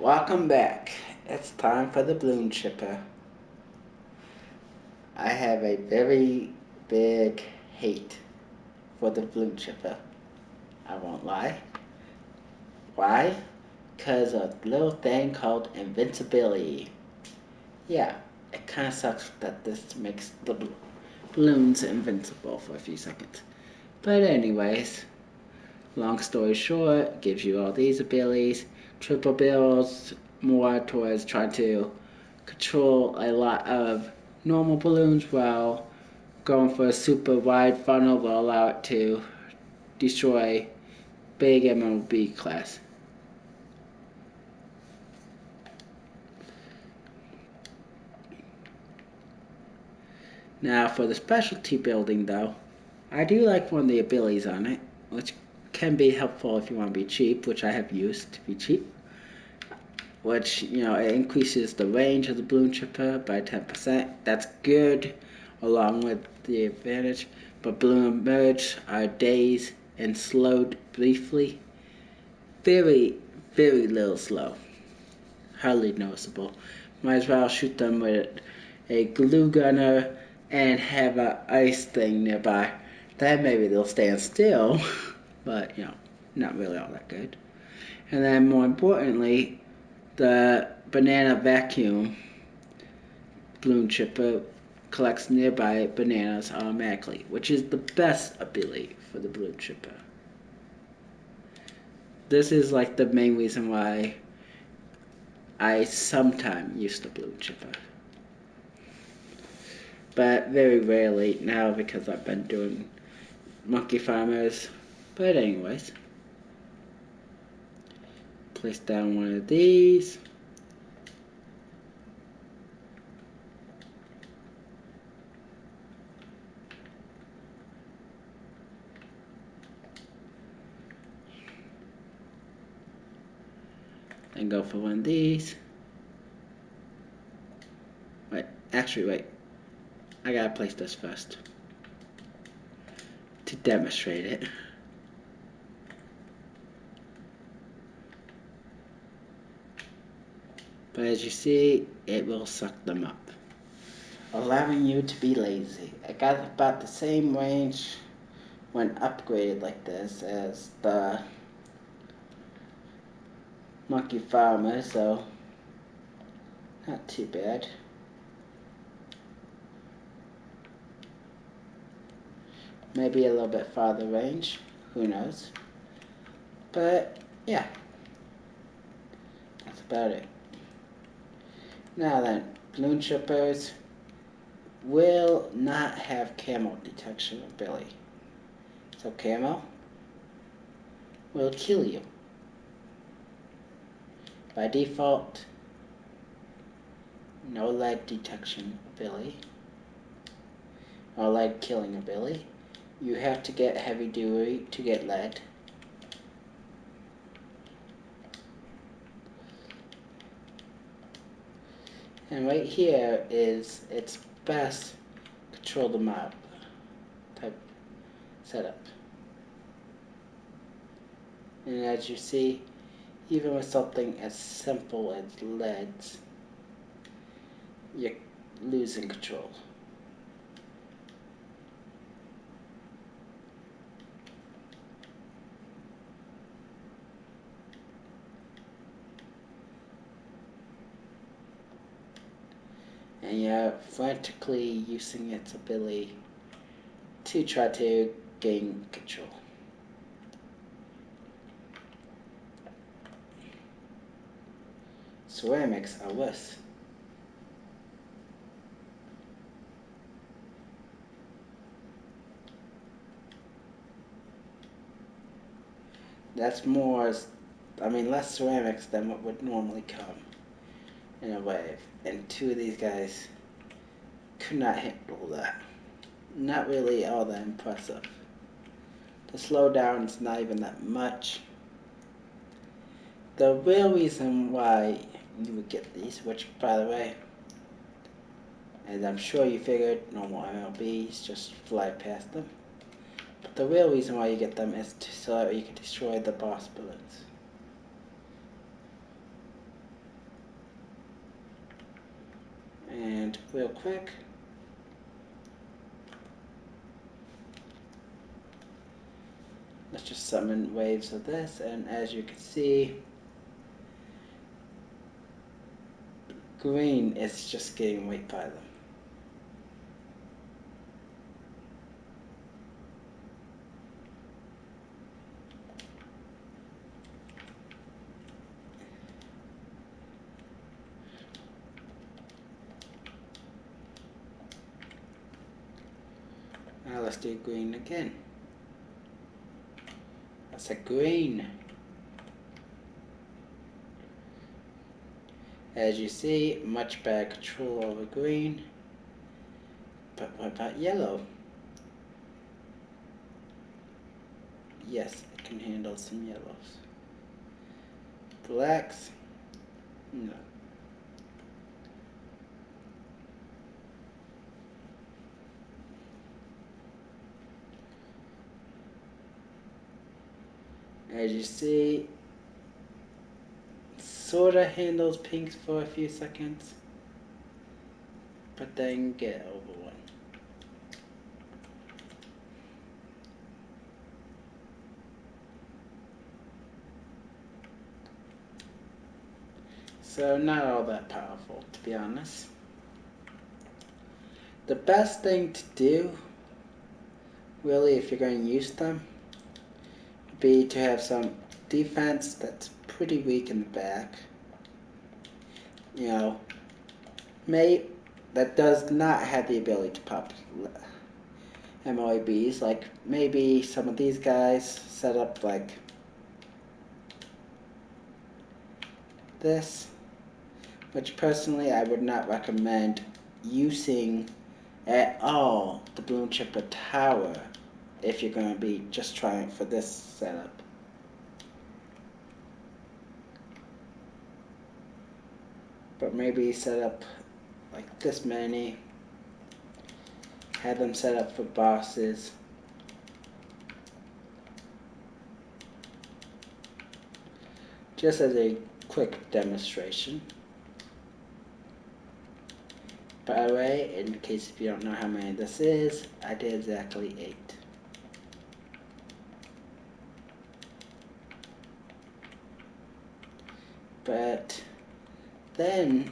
Welcome back. It's time for the Bloon Chipper. I have a very big hate for the Bloon Chipper. I won't lie. Why? Because of a little thing called invincibility. Yeah, it kind of sucks that this makes the balloons invincible for a few seconds. But anyways, long story short, gives you all these abilities. Triple bills more towards trying to control a lot of normal balloons while going for a super wide funnel will allow it to destroy big MLB class. Now for the specialty building though, I do like one of the abilities on it, which can be helpful if you want to be cheap, which I have used to be cheap. Which, it increases the range of the bloon chipper by 10%. That's good, along with the advantage. But balloon merge are dazed and slowed briefly. Very, very little slow. Hardly noticeable. Might as well shoot them with a glue gunner and have an ice thing nearby. Then maybe they'll stand still, but, not really all that good. And then more importantly, the banana vacuum bloon chipper collects nearby bananas automatically, which is the best ability for the bloon chipper. This is like the main reason why I sometimes use the bloon chipper. But very rarely now because I've been doing monkey farmers. But anyways, place down one of these. Then go for one of these. Wait. I gotta place this first to demonstrate it. But as you see, it will suck them up, allowing you to be lazy. I got about the same range when upgraded like this as the monkey farmer, so not too bad. Maybe a little bit farther range, who knows. But yeah, that's about it. Now then, bloon chippers will not have camo detection ability. So camo will kill you. By default, no lead detection ability, or lead killing ability. You have to get heavy duty to get lead. And right here is its best control the mob type setup. And as you see, even with something as simple as leads, you're losing control. And you're frantically using its ability to try to gain control. Ceramics are worse. That's less ceramics than what would normally come in a wave. And two of these guys could not handle that. Not really all that impressive. The slowdown is not even that much. The real reason why you would get these, which by the way, as I'm sure you figured, normal MLBs just fly past them. But the real reason why you get them is so that you can destroy the boss balloons. And real quick, let's just summon waves of this, and as you can see, green is just getting wiped by them. Now let's do green again. That's a green. As you see, much better control over green. But what about yellow? Yes, it can handle some yellows. Blacks? No. As you see, sorta handles pinks for a few seconds, but then get over one. So not all that powerful, to be honest. The best thing to do, really, if you're going to use them, would be to have some defense that's pretty weak in the back. You know, that does not have the ability to pop MOABs, like maybe some of these guys set up like this, which personally I would not recommend using at all the Bloon Chipper Tower if you're going to be just trying for this setup. But maybe set up like this many, have them set up for bosses. Just as a quick demonstration. By the way, in case if you don't know how many this is, I did exactly 8. But then,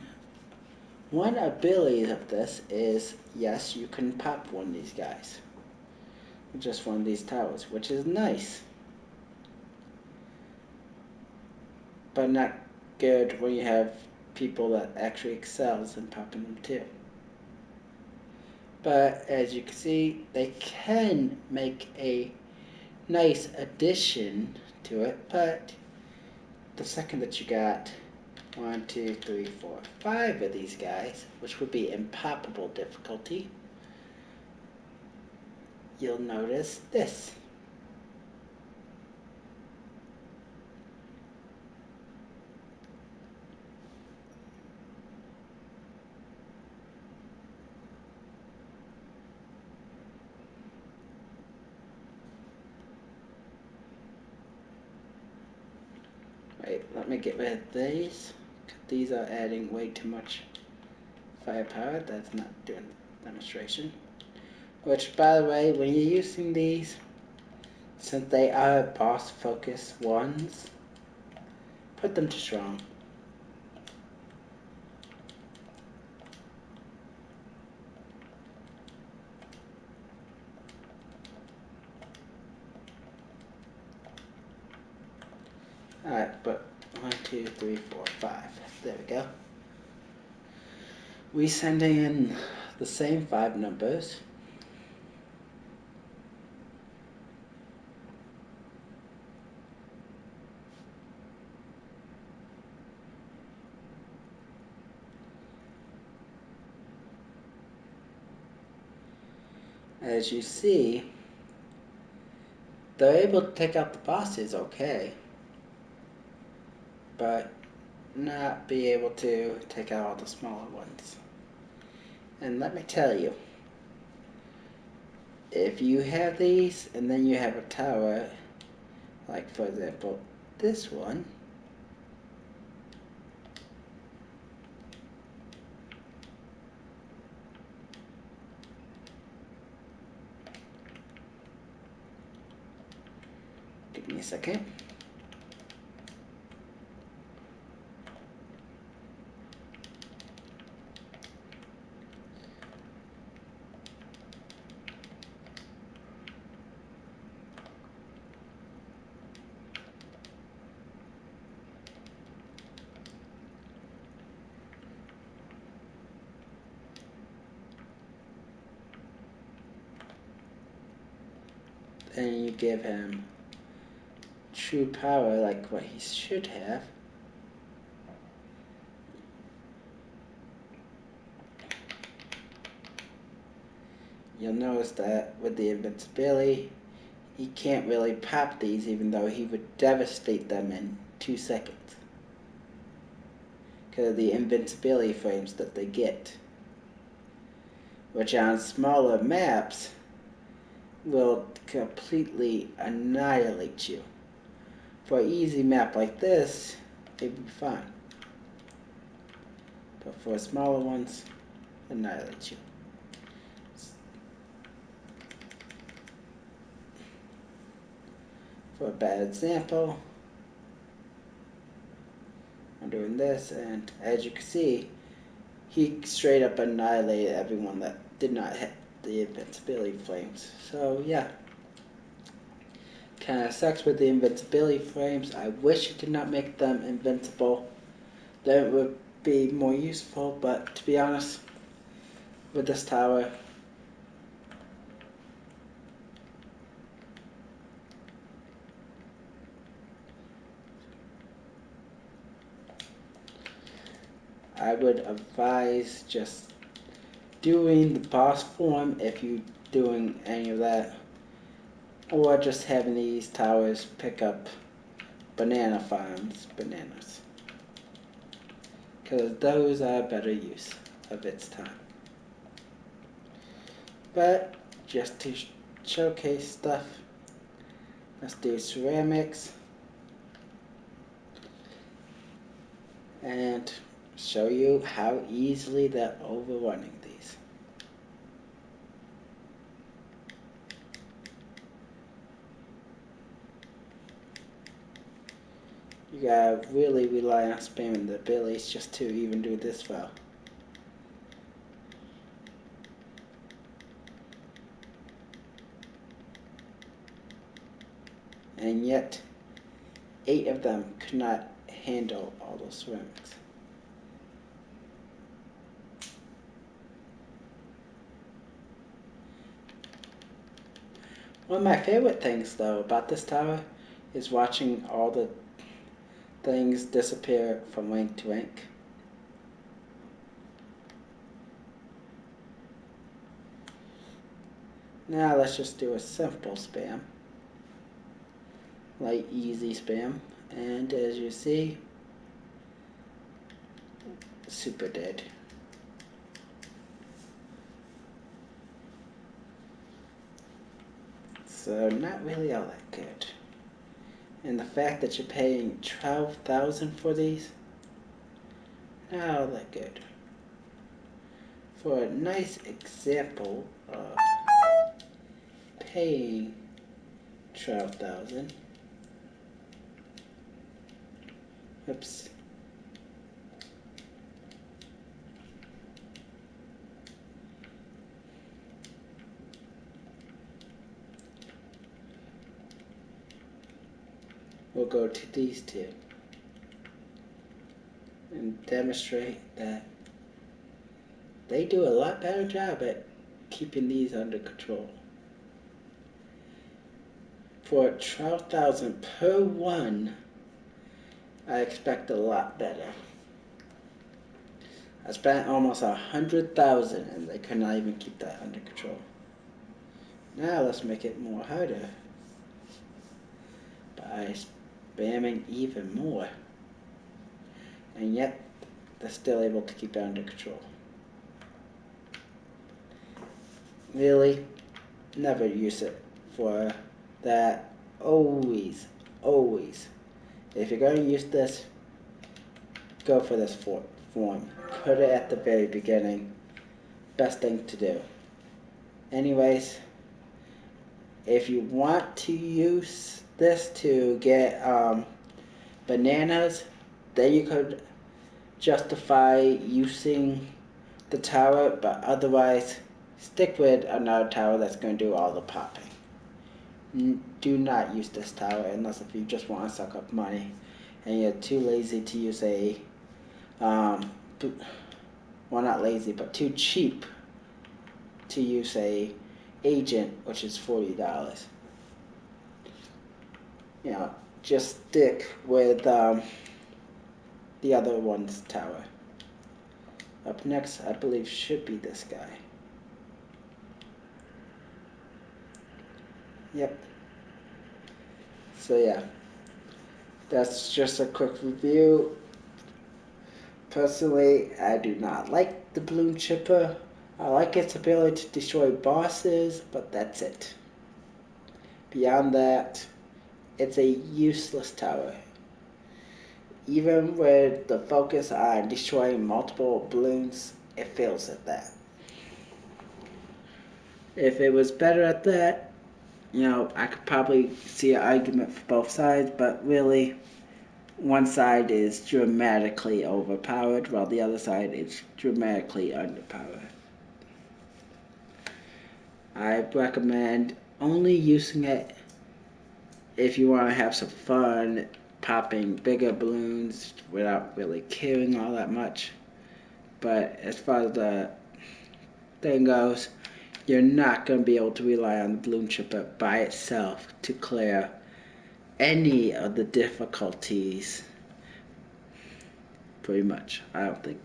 one ability of this is, yes, you can pop one of these guys. Just one of these towers, which is nice. But not good when you have people that actually excels in popping them too. But as you can see, they can make a nice addition to it, but the second that you got 1, 2, 3, 4, 5 of these guys, which would be impoppable difficulty, you'll notice this. Wait, let me get rid of these. These are adding way too much firepower. That's not doing demonstration. Which, by the way, when you're using these, since they are boss focus ones, put them to strong. Alright, but 1, 2, 3, 4, 5. There we go. We sending in the same 5 numbers. As you see, they're able to take out the bosses okay, but not be able to take out all the smaller ones. And let me tell you, if you have these and then you have a tower, like for example this one, Give me a second. And you give him true power like what he should have. You'll notice that with the invincibility, he can't really pop these even though he would devastate them in 2 seconds. Because of the invincibility frames that they get. Which on smaller maps will completely annihilate you. For an easy map like this, it would be fine. But for smaller ones, annihilate you. For a bad example, I'm doing this, and as you can see, he straight up annihilated everyone that did not hit the invincibility flames. So yeah, kind of sucks with the invincibility frames. I wish it did not make them invincible. That would be more useful, but to be honest, with this tower, I would advise just doing the boss form if you're doing any of that, or just having these towers pick up banana farms, bananas, because those are better use of its time. But just to showcase stuff, let's do ceramics and show you how easily they're overrunning these. You gotta really rely on spamming the abilities just to even do this well. And yet, 8 of them could not handle all those ceramics. One of my favorite things, though, about this tower is watching all the things disappear from rank to rank. Now let's just do a simple spam, like easy spam, and as you see, super dead. So not really all that good. And the fact that you're paying 12,000 for these, not all that good. For a nice example of paying 12,000, oops. We'll go to these two and demonstrate that they do a lot better job at keeping these under control. For 12,000 per one, I expect a lot better. I spent almost 100,000 and they could not even keep that under control. Now let's make it more harder by spamming even more. And yet, they're still able to keep it under control. Really, never use it for that. Always, always. If you're going to use this, go for this form. Put it at the very beginning. Best thing to do. Anyways, if you want to use this to get bananas, then you could justify using the tower, but otherwise stick with another tower that's going to do all the popping. Do not use this tower unless if you just want to suck up money and you're too lazy to use a well, not lazy, but too cheap to use a agent, which is $40. You know, just stick with the other one's tower. Up next, I believe, should be this guy. Yep. So yeah, that's just a quick review. Personally, I do not like the Bloon Chipper. I like its ability to destroy bosses, but that's it. Beyond that, it's a useless tower. Even with the focus on destroying multiple balloons, it fails at that. If it was better at that, you know, I could probably see an argument for both sides, but really, one side is dramatically overpowered, while the other side is dramatically underpowered. I recommend only using it if you want to have some fun popping bigger balloons without really caring all that much. But as far as the thing goes, you're not going to be able to rely on the Bloon Chipper by itself to clear any of the difficulties. Pretty much, I don't think.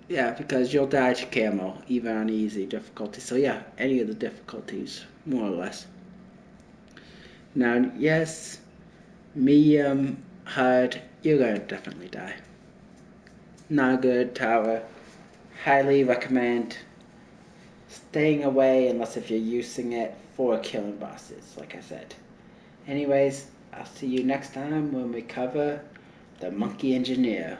Yeah, because you'll die to camo, even on easy difficulty. So yeah, any of the difficulties, more or less. Now, yes, medium, hard, you're gonna definitely die. Not a good tower. Highly recommend staying away unless if you're using it for killing bosses, like I said. Anyways, I'll see you next time when we cover the Monkey Engineer.